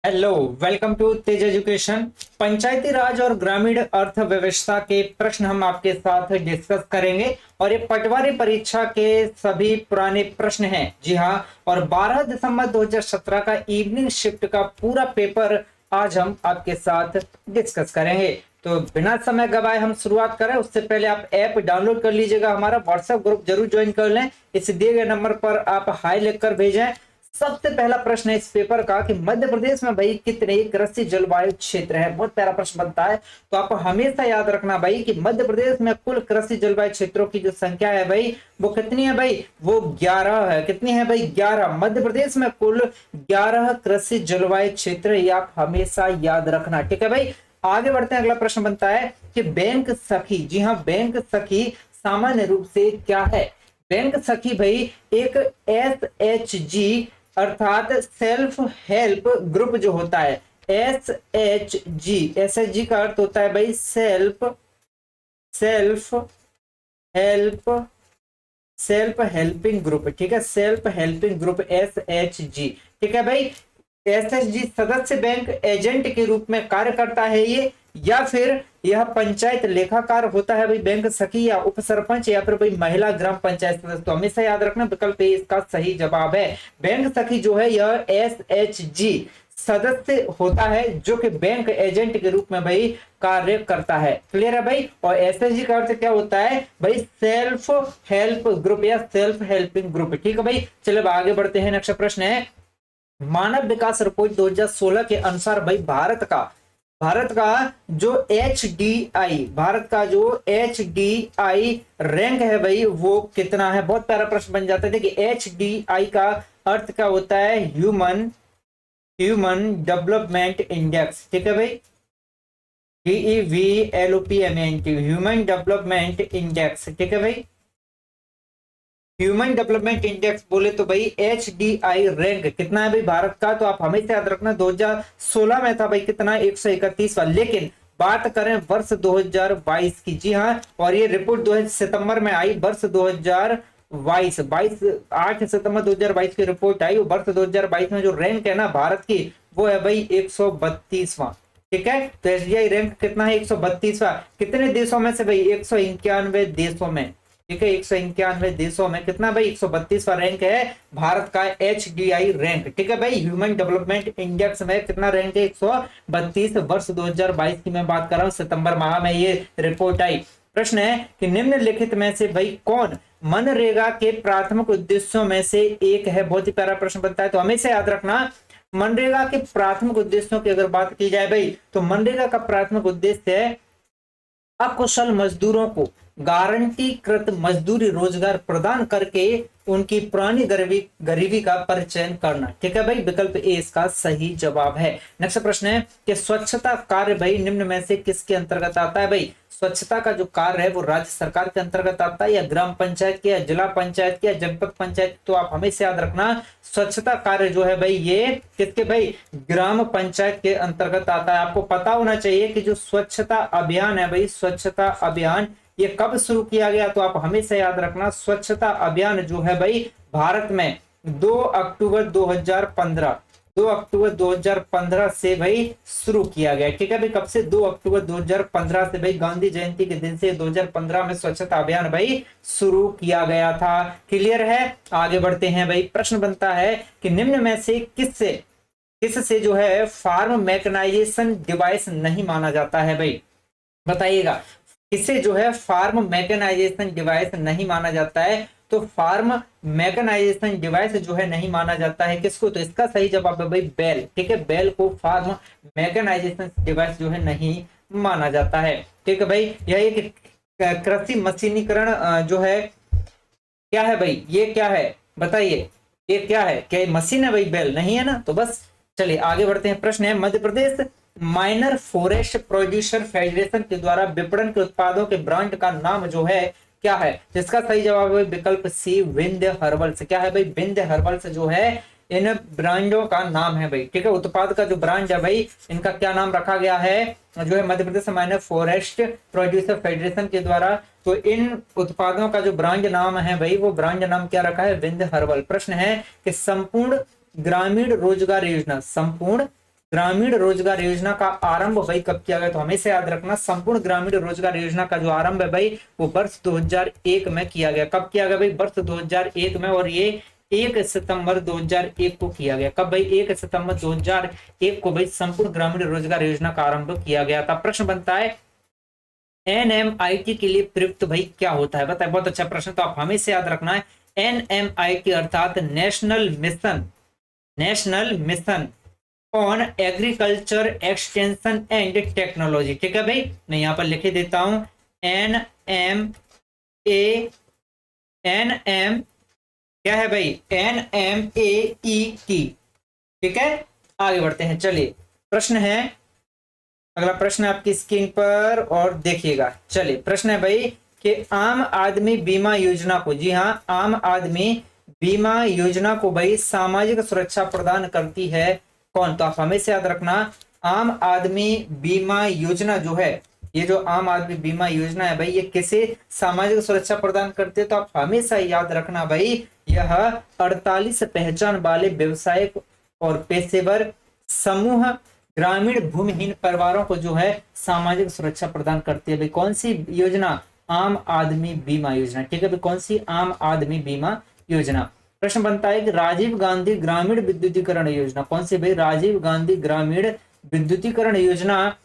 Hello, welcome to Tej education. Panchayati Raj और ग्रामीण अर्थव्यवस्था के प्रश्न हम आपके साथ डिस्कस करेंगे और ये पटवारी परीक्षा के सभी पुराने प्रश्न हैं। जी हाँ, और 12 दिसंबर 2017 का इवनिंग शिफ्ट का पूरा पेपर आज हम आपके साथ डिस्कस करेंगे। तो बिना समय गवाए हम शुरुआत करें उससे पहले आप ऐप डाउनलोड कर लीजिएगा, हमारा व्हाट्सएप ग्रुप जरूर ज्वाइन कर लें। इस दिए गए नंबर पर आप हाई लिखकर भेजें। सबसे पहला प्रश्न है इस पेपर का कि मध्य प्रदेश में भाई कितने कृषि जलवायु क्षेत्र है। बहुत प्यारा प्रश्न बनता है, तो आप हमेशा याद रखना भाई कि मध्य प्रदेश में कुल कृषि जलवायु क्षेत्रों की जो संख्या है भाई वो कितनी है भाई, वो 11 है। कितनी है भाई, 11। मध्य प्रदेश में कुल 11 कृषि जलवायु क्षेत्र, ये आप हमेशा याद रखना। ठीक है भाई, आगे बढ़ते हैं। अगला प्रश्न बनता है कि बैंक सखी, जी हाँ, बैंक सखी सामान्य रूप से क्या है। बैंक सखी भाई एक SHG अर्थात सेल्फ हेल्प ग्रुप जो होता है, SHG का अर्थ होता है भाई self self help self helping group. ठीक है, सेल्फ हेल्पिंग ग्रुप SHG। ठीक है भाई, SHG सदस्य बैंक एजेंट के रूप में कार्य करता है ये, या फिर यह पंचायत लेखाकार होता है भाई बैंक सखी, या उप सरपंच, या फिर भाई महिला ग्राम पंचायत सदस्य। तो हमेशा याद रखना विकल्प ए इसका सही जवाब है। बैंक सखी जो है यह SHG सदस्य होता है जो कि बैंक एजेंट के रूप में भाई कार्य करता है। क्लियर है भाई। और SHG का अर्थ क्या होता है भाई, सेल्फ हेल्प ग्रुप या सेल्फ हेल्पिंग ग्रुप। ठीक है भाई, चलो आगे बढ़ते हैं। नेक्स्ट प्रश्न है, मानव विकास रिपोर्ट 2016 के अनुसार भाई भारत का जो HDI रैंक है भाई वो कितना है। बहुत प्यारा प्रश्न बन जाता है। देखिए HDI का अर्थ क्या होता है, ह्यूमन डेवलपमेंट इंडेक्स। ठीक है भाई, DEVLOPMENT, ह्यूमन डेवलपमेंट इंडेक्स। ठीक है भाई, ह्यूमन डेवलपमेंट इंडेक्स बोले तो भाई HDI रैंक कितना है भाई भारत का। तो आप हमेशा याद रखना 2016 में था भाई कितना, 131वां। लेकिन बात करें वर्ष 2022 की, जी हाँ, और ये रिपोर्ट 2 सितंबर में आई, वर्ष 2022 8 सितंबर 2022 की रिपोर्ट आई। वर्ष 2022 में जो रैंक है ना भारत की, वो है भाई 132वां। ठीक है, तो HDI रैंक कितना है, 132वां। कितने देशों में से भाई, 191 देशों में। ठीक है, 191 देशों में कितना भाई, 132वां रैंक है भारत का HDI रैंक। ठीक है भाई, ह्यूमन डेवलपमेंट इंडेक्स में कितना रैंक है, 132। वर्ष 2022 की मैं बात कर रहा हूं, सितंबर माह में ये रिपोर्ट आई। प्रश्न है कि निम्नलिखित में से भाई कौन मनरेगा के प्राथमिक उद्देश्यों में से एक है। बहुत ही प्यारा प्रश्न बनता है, तो हमेशा याद रखना मनरेगा के प्राथमिक उद्देश्यों की अगर बात की जाए भाई, तो मनरेगा का प्राथमिक उद्देश्य है अकुशल मजदूरों को गारंटीकृत मजदूरी रोजगार प्रदान करके उनकी पुरानी गरीबी का परिचय करना। ठीक है भाई, विकल्प ए इसका सही जवाब है। नेक्स्ट प्रश्न है कि स्वच्छता कार्य भाई निम्न में से किसके अंतर्गत आता है। भाई स्वच्छता का जो कार्य है वो राज्य सरकार के अंतर्गत आता है, या ग्राम पंचायत के, या जिला पंचायत के, या जनपद पंचायत। तो आप हमेशा याद रखना स्वच्छता कार्य जो है भाई ये किसके भाई, ग्राम पंचायत के अंतर्गत आता है। आपको पता होना चाहिए कि जो स्वच्छता अभियान है भाई, स्वच्छता अभियान ये कब शुरू किया गया। तो आप हमेशा याद रखना स्वच्छता अभियान जो है भाई भारत में 2 अक्टूबर 2015 2 अक्टूबर 2015 से भाई शुरू किया गया। ठीक है भाई, कब से, 2 अक्टूबर 2015 से भाई, गांधी जयंती के दिन से 2015 में स्वच्छता अभियान भाई शुरू किया गया था। क्लियर है, आगे बढ़ते हैं भाई। प्रश्न बनता है कि निम्न में से किससे जो है फार्म मैकेनाइजेशन डिवाइस नहीं माना जाता है भाई, बताइएगा। इसे जो है फार्म मैकेनाइजेशन डिवाइस नहीं माना जाता है। तो फार्म मैकेनाइजेशन डिवाइस जो है नहीं माना जाता है किसको, तो इसका सही जवाब है भाई बैल। ठीक है, बैल को फार्म मैकेनाइजेशन डिवाइस जो है नहीं माना जाता है। ठीक है भाई, यह एक कृषि मशीनीकरण जो है क्या है भाई, ये क्या है बताइए, ये क्या है, क्या ये मशीन है भाई, बैल नहीं है ना। तो बस चलिए आगे बढ़ते हैं। प्रश्न है, Madhya Pradesh minor forest producer federation के द्वारा विपणन के उत्पादों के ब्रांड का नाम जो है क्या है। जिसका सही जवाब है विकल्प सी, विंध्य हर्बल्स। क्या है भाई, विंध्य हर्बल्स जो है इन ब्रांडों का नाम है भाई। ठीक है, उत्पाद का जो ब्रांड है भाई इनका क्या नाम रखा गया है, जो है Madhya Pradesh minor forest producer federation के द्वारा। तो इन उत्पादों का जो ब्रांड नाम है भाई, वो ब्रांड नाम क्या रखा है, विंध्य हर्बल। प्रश्न है कि संपूर्ण ग्रामीण रोजगार योजना, संपूर्ण ग्रामीण रोजगार योजना का आरंभ भाई कब किया गया? तो हमेशा याद रखना, संपूर्ण ग्रामीण रोजगार योजना का जो आरंभ है भाई वो वर्ष 2001 में किया गया। कब किया गया भाई? वर्ष 2001 में। और ये 1 सितंबर 2001 को किया गया। कब भाई? 1 सितंबर 2001 को भाई संपूर्ण ग्रामीण रोजगार योजना का आरंभ किया गया था। प्रश्न बनता है NMIT के लिए प्रयुक्त भाई क्या होता है? बताए, बहुत अच्छा प्रश्न। तो आप हमेशा याद रखना है NMIT अर्थात national mission on agriculture extension and technology. ठीक है भाई, मैं यहां पर लिखे देता हूं NM क्या है भाई? NMAET। ठीक है, आगे बढ़ते हैं। चलिए, प्रश्न है, अगला प्रश्न आपकी स्क्रीन पर और देखिएगा। चलिए, प्रश्न है भाई कि आम आदमी बीमा योजना को, जी हाँ, आम आदमी बीमा योजना को भाई सामाजिक सुरक्षा प्रदान करती है कौन? तो आप हमेशा याद रखना, आम आदमी बीमा योजना जो है, ये जो आम आदमी बीमा योजना है भाई, ये किसे सामाजिक सुरक्षा प्रदान करते हैं? तो आप हमेशा याद रखना भाई, यह 48 पहचान वाले व्यवसायिक और पेशेवर समूह ग्रामीण भूमिहीन परिवारों को जो है सामाजिक सुरक्षा प्रदान करती है भाई। कौन सी योजना? आम आदमी बीमा योजना। ठीक है भाई, कौन सी? आम आदमी बीमा योजना। प्रश्न बनता है कि राजीव गांधी ग्रामीण विद्युतीकरण योजना कौन सी भाई? राजीव गांधी ग्रामीण विद्युतीकरण योजना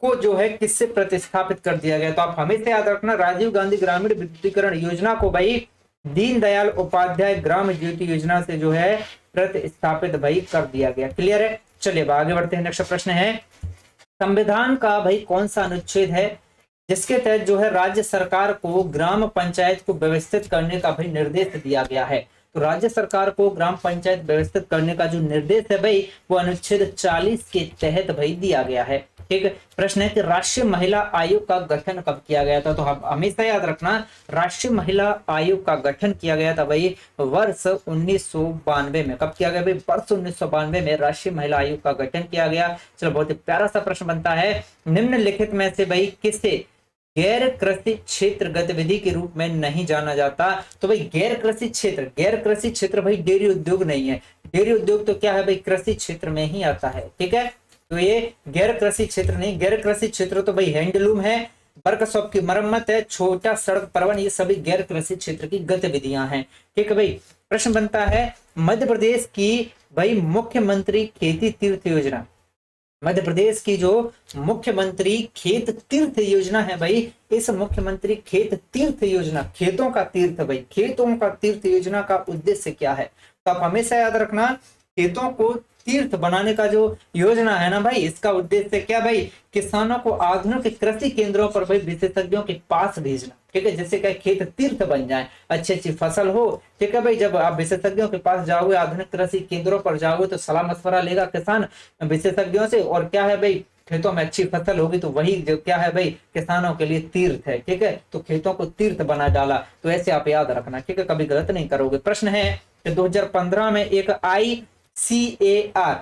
को जो है किससे प्रतिस्थापित कर दिया गया? तो आप हमेशा याद रखना, राजीव गांधी ग्रामीण विद्युतीकरण योजना को भाई दीनदयाल उपाध्याय ग्राम ज्योति योजना से जो है प्रतिस्थापित भाई कर दिया गया। क्लियर है? चलिए आगे बढ़ते हैं। नेक्स्ट प्रश्न है, संविधान का भाई कौन सा अनुच्छेद है जिसके तहत जो है राज्य सरकार को ग्राम पंचायत को व्यवस्थित करने का भाई निर्देश दिया गया है? तो राज्य सरकार को ग्राम पंचायत व्यवस्थित करने का जो निर्देश है भाई वो अनुच्छेद 40 के तहत भाई दिया गया है। ठीक है, प्रश्न है कि राष्ट्रीय महिला आयोग का गठन कब किया गया था? तो हम हमेशा याद रखना, राष्ट्रीय महिला आयोग का गठन किया गया था भाई वर्ष 1992 में। कब किया गया भाई? वर्ष 1992 में राष्ट्रीय महिला आयोग का गठन किया गया। चलो, बहुत ही प्यारा सा प्रश्न बनता है, निम्नलिखित में से भाई किसे गैर कृषि क्षेत्र गतिविधि के रूप में नहीं जाना जाता? तो भाई गैर कृषि क्षेत्र भाई डेयरी उद्योग नहीं है। डेयरी उद्योग तो क्या है भाई? कृषि क्षेत्र में ही आता है। ठीक है, तो ये गैर कृषि क्षेत्र नहीं। गैर कृषि क्षेत्र तो भाई हैंडलूम है, वर्कशॉप की मरम्मत है, छोटा सड़क परिवहन, ये सभी गैर कृषि क्षेत्र की गतिविधियां हैं। ठीक है भाई, प्रश्न बनता है मध्य प्रदेश की भाई मुख्यमंत्री खेती तीर्थ योजना, मध्य प्रदेश की जो मुख्यमंत्री खेत तीर्थ योजना है भाई, इस मुख्यमंत्री खेत तीर्थ योजना, खेतों का तीर्थ भाई, खेतों का तीर्थ योजना का उद्देश्य क्या है? तो आप हमेशा याद रखना, खेतों को तीर्थ बनाने का जो योजना है ना भाई, इसका उद्देश्य क्या भाई? किसानों को आधुनिक कृषि केंद्रों पर भाई विशेषज्ञों के पास भेजना। ठीक है, जिससे क्या खेत तीर्थ बन जाए, अच्छी अच्छी फसल हो। ठीक है भाई, जब आप विशेषज्ञों के पास जाओगे, आधुनिक कृषि केंद्रों पर जाओगे तो सलाह मशवरा लेगा किसान विशेषज्ञों से, और क्या है भाई, खेतों में अच्छी फसल होगी तो वही जो क्या है भाई किसानों के लिए तीर्थ है। ठीक है, तो खेतों को तीर्थ बना डाला, तो ऐसे आप याद रखना। ठीक है, कभी गलत नहीं करोगे। प्रश्न है कि 2015 में एक ICAR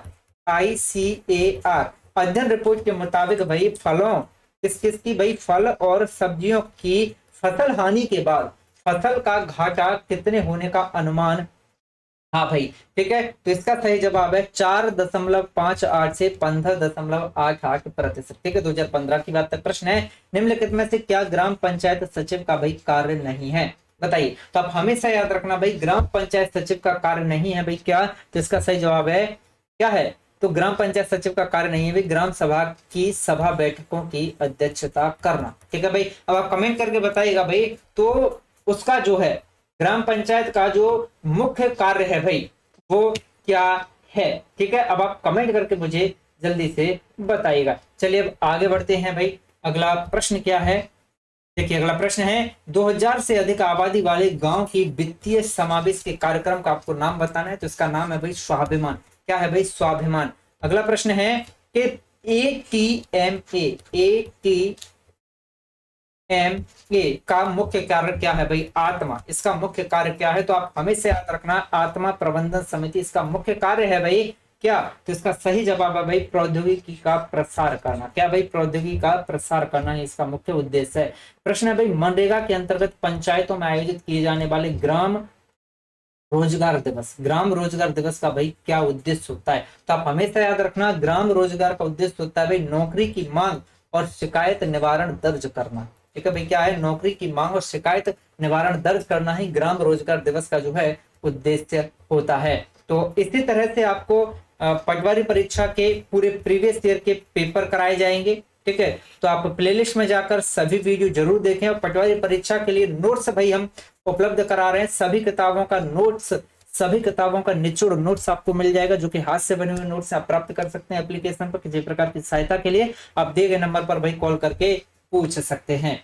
अध्ययन रिपोर्ट के मुताबिक भाई फलों किसकी भाई फल और सब्जियों की फसल हानि के बाद फसल का घाटा कितने होने का अनुमान? हाँ भाई, ठीक है, तो इसका सही जवाब है 4.58 से 15.88%। ठीक है, 2015 की बात तक। प्रश्न है निम्नलिखित में से क्या ग्राम पंचायत सचिव का भाई कार्य नहीं है? बताइए। तो आप हमेशा याद रखना भाई, ग्राम पंचायत सचिव का कार्य नहीं है भाई क्या? तो इसका सही जवाब है क्या है? तो ग्राम पंचायत सचिव का कार्य नहीं है भाई ग्राम सभा की सभा बैठकों की अध्यक्षता करना। ठीक है भाई, अब आप कमेंट करके बताइएगा भाई, तो उसका जो है ग्राम पंचायत का जो मुख्य कार्य है भाई वो क्या है? ठीक है, अब आप कमेंट करके मुझे जल्दी से बताइएगा। चलिए अब आगे बढ़ते हैं भाई, अगला प्रश्न क्या है? देखिए, अगला प्रश्न है 2000 से अधिक आबादी वाले गांव की वित्तीय समावेश के कार्यक्रम का आपको नाम बताना है। तो इसका नाम है भाई स्वाभिमान। क्या है भाई? स्वाभिमान। अगला प्रश्न है कि ATMA का मुख्य कार्य क्या है भाई? आत्मा। इसका मुख्य कार्य क्या है? तो आप हमेशा याद रखना, आत्मा प्रबंधन समिति इसका मुख्य कार्य है भाई क्या? तो इसका सही जवाब है भाई प्रौद्योगिकी का प्रसार करना। क्या भाई? प्रौद्योगिकी का प्रसार करना ही इसका मुख्य उद्देश्य है। प्रश्न है भाई मनरेगा के अंतर्गत पंचायतों में आयोजित किए जाने वाले ग्राम रोजगार दिवस, ग्राम रोजगार दिवस का भाई क्या उद्देश्य होता है, तो आप हमेशा याद रखना, ग्राम रोजगार का उद्देश्य होता है भाई नौकरी की मांग और शिकायत निवारण दर्ज करना। ठीक है भाई, क्या है, नौकरी की मांग और शिकायत निवारण दर्ज करना ही ग्राम रोजगार दिवस का जो है उद्देश्य होता है। तो इसी तरह से आपको पटवारी परीक्षा के पूरे प्रीवियस ईयर के पेपर कराए जाएंगे। ठीक है, तो आप प्लेलिस्ट में जाकर सभी वीडियो जरूर देखें, और पटवारी परीक्षा के लिए नोट्स भाई हम उपलब्ध करा रहे हैं, सभी किताबों का नोट्स, सभी किताबों का निचोड़ नोट्स आपको मिल जाएगा, जो कि हाथ से बने हुए नोट्स आप प्राप्त कर सकते हैं एप्लीकेशन पर। किसी प्रकार की सहायता के लिए आप दिए गए नंबर पर भाई कॉल करके पूछ सकते हैं।